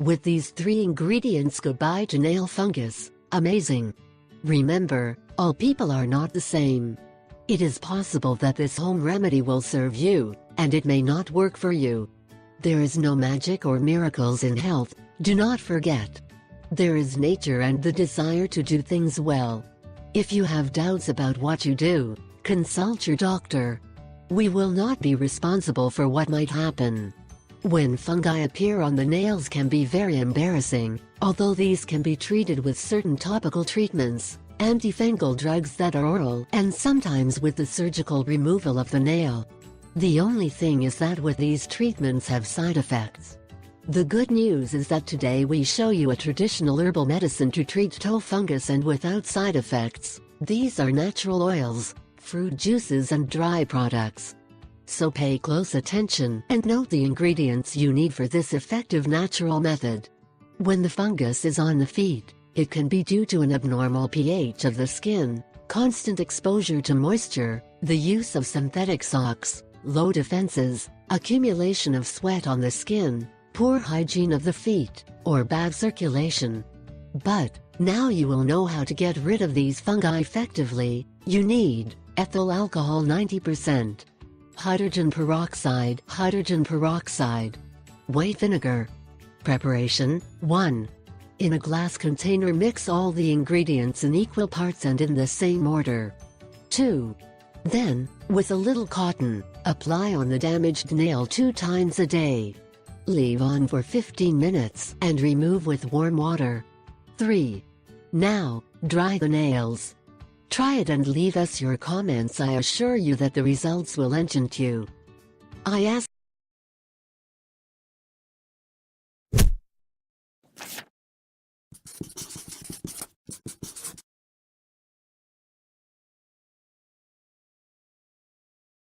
With these 3 ingredients, goodbye to nail fungus. Amazing! Remember, all people are not the same. It is possible that this home remedy will serve you, and it may not work for you. There is no magic or miracles in health, do not forget. There is nature and the desire to do things well. If you have doubts about what you do, consult your doctor. We will not be responsible for what might happen. When fungi appear on the nails can be very embarrassing, although these can be treated with certain topical treatments, antifungal drugs that are oral, and sometimes with the surgical removal of the nail. The only thing is that with these treatments have side effects. The good news is that today we show you a traditional herbal medicine to treat toe fungus and without side effects. These are natural oils, fruit juices and dry products. So pay close attention and note the ingredients you need for this effective natural method. When the fungus is on the feet, it can be due to an abnormal pH of the skin, constant exposure to moisture, the use of synthetic socks, low defenses, accumulation of sweat on the skin, poor hygiene of the feet, or bad circulation. But now you will know how to get rid of these fungi effectively. You need ethyl alcohol 90%, hydrogen peroxide, white vinegar. Preparation: 1. In a glass container, mix all the ingredients in equal parts and in the same order. 2. Then, with a little cotton, apply on the damaged nail 2 times a day. Leave on for 15 minutes and remove with warm water. 3. Now, dry the nails. Try it and leave us your comments. I assure you that the results will enchant you. I ask